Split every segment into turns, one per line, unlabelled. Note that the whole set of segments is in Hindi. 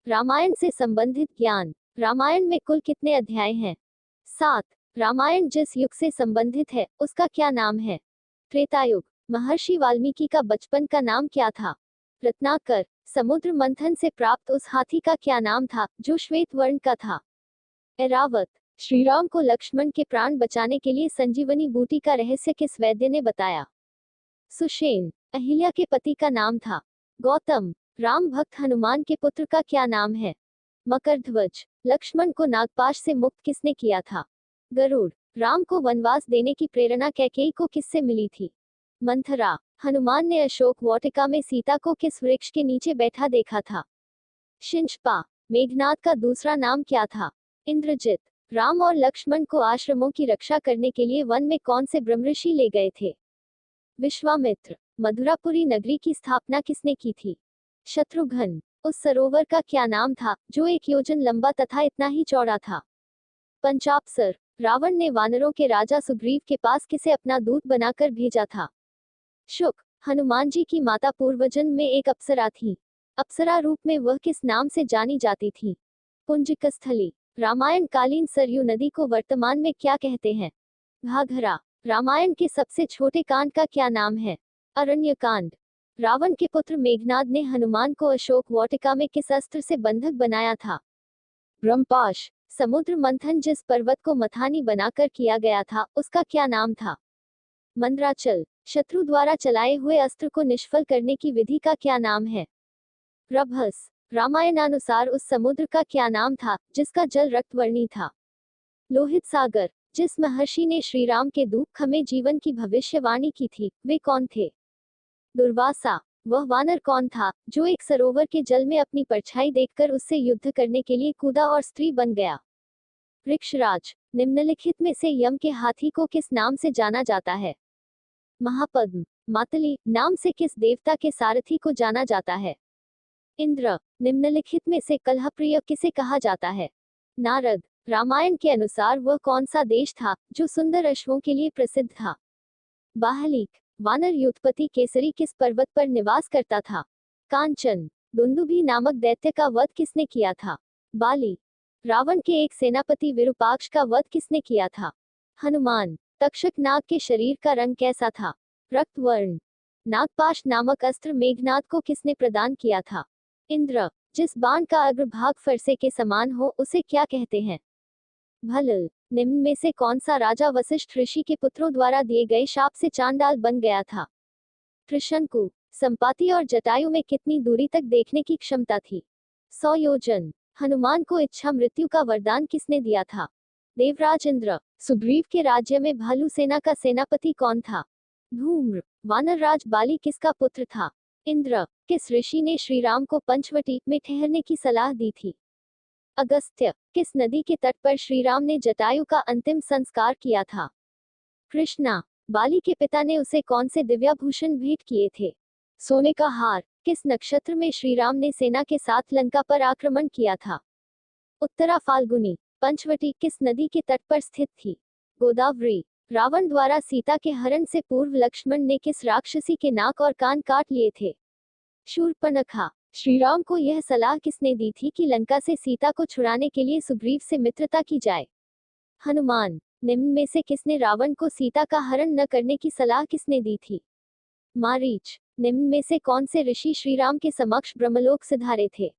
रामायण से संबंधित ज्ञान। रामायण में कुल कितने अध्याय हैं? 7। रामायण जिस युग से संबंधित है उसका क्या नाम है? त्रेतायुग। महर्षि वाल्मीकि का बचपन का नाम क्या था? रत्नाकर। समुद्र मंथन से प्राप्त उस हाथी का क्या नाम था जो श्वेत वर्ण का था? ऐरावत। श्रीराम को लक्ष्मण के प्राण बचाने के लिए संजीवनी बूटी का रहस्य किस वैद्य ने बताया? सुषेण। अहिल्या के पति का नाम था? गौतम। राम भक्त हनुमान के पुत्र का क्या नाम है? मकरध्वज। लक्ष्मण को नागपाश से मुक्त किसने किया था? गरुड़। राम को वनवास देने की प्रेरणा कैकेयी को किससे मिली थी? मंथरा। हनुमान ने अशोक वाटिका में सीता को किस वृक्ष के नीचे बैठा देखा था? शिंशपा। मेघनाद का दूसरा नाम क्या था? इंद्रजित। राम और लक्ष्मण को आश्रमों की रक्षा करने के लिए वन में कौन से ब्रह्मऋषि ले गए थे? विश्वामित्र। मधुरापुरी नगरी की स्थापना किसने की थी? शत्रुघ्न। उस सरोवर का क्या नाम था जो 1 योजन लंबा तथा इतना ही चौड़ा था? पंचाप्सर। रावण ने वानरों के राजा सुग्रीव के पास किसे अपना दूत बनाकर भेजा था? शुक। हनुमान जी की माता पूर्वजन्म में एक अप्सरा थी। अप्सरा रूप में वह किस नाम से जानी जाती थी? पुंजिकस्थली। रामायण कालीन सरयू नदी को वर्तमान में क्या कहते हैं? घाघरा। रामायण के सबसे छोटे कांड का क्या नाम है? अरण्यकांड। रावण के पुत्र मेघनाद ने हनुमान को अशोक वाटिका में किस अस्त्र से बंधक बनाया था? ब्रह्मपाश। समुद्र मंथन जिस पर्वत को मथानी बनाकर किया गया था उसका क्या नाम था? मंद्राचल। शत्रु द्वारा चलाए हुए अस्त्र को निष्फल करने की विधि का क्या नाम है? प्रभस। रामायणानुसार उस समुद्र का क्या नाम था जिसका जल रक्तवर्णी था? लोहित सागर। जिस महर्षि ने श्री राम के दुख में जीवन की भविष्यवाणी की थी वे कौन थे? दुर्वासा। वह वानर कौन था जो एक सरोवर के जल में अपनी परछाई देखकर उससे युद्ध करने के लिए कूदा और स्त्री बन गया? वृक्षराज। निम्नलिखित में से यम के हाथी को किस नाम से जाना जाता है? महापद्म। मातली नाम से किस देवता के सारथी को जाना जाता है? इंद्र। निम्नलिखित में से कलहप्रिय किसे कहा जाता है? नारद। रामायण के अनुसार वह कौन सा देश था जो सुंदर अश्वों के लिए प्रसिद्ध था? बाहलिक। वानर युद्धपति केसरी किस पर्वत पर निवास करता था? कांचन। दुंदुभि नामक दैत्य का वध किसने किया था? बाली। रावण के एक सेनापति विरूपाक्ष का वध किसने किया था? हनुमान। तक्षक नाग के शरीर का रंग कैसा था? रक्तवर्ण। नागपाश नामक अस्त्र मेघनाद को किसने प्रदान किया था? इंद्र। जिस बाण का अग्रभाग फरसे के समान हो उसे क्या कहते हैं? भल्ल। निम्न में से कौन सा राजा वशिष्ठ ऋषि के पुत्रों द्वारा दिए गए शाप से चांडाल बन गया था? त्रिशंकु। संपाति और जटायु में कितनी दूरी तक देखने की क्षमता थी? 100 योजन। हनुमान को इच्छा मृत्यु का वरदान किसने दिया था? देवराज इंद्र। सुग्रीव के राज्य में भालू सेना का सेनापति कौन था? धूम्र। वानरराज बाली किसका पुत्र था? इंद्र। किस ऋषि ने श्री राम को पंचवटी में ठहरने की सलाह दी थी? अगस्त्य। किस नदी के तट पर श्री राम ने जटायु का अंतिम संस्कार किया था? कृष्णा। बाली के पिता ने उसे कौन से दिव्याभूषण भेंट किए थे? सोने का हार। किस नक्षत्र में श्री राम ने सेना के साथ लंका पर आक्रमण किया था? उत्तरा फाल्गुनी। पंचवटी किस नदी के तट पर स्थित थी? गोदावरी। रावण द्वारा सीता के हरण से पूर्व लक्ष्मण ने किस राक्षसी के नाक और कान काट लिए थे? शूर्पणखा। श्रीराम को यह सलाह किसने दी थी कि लंका से सीता को छुड़ाने के लिए सुग्रीव से मित्रता की जाए? हनुमान। निम्न में से किसने रावण को सीता का हरण न करने की सलाह किसने दी थी? मारीच। निम्न में से कौन से ऋषि श्रीराम के समक्ष ब्रह्मलोक सिधारे थे?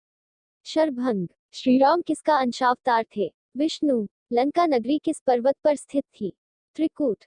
शरभंग। श्रीराम किसका अंशावतार थे? विष्णु। लंका नगरी किस पर्वत पर स्थित थी? त्रिकूट।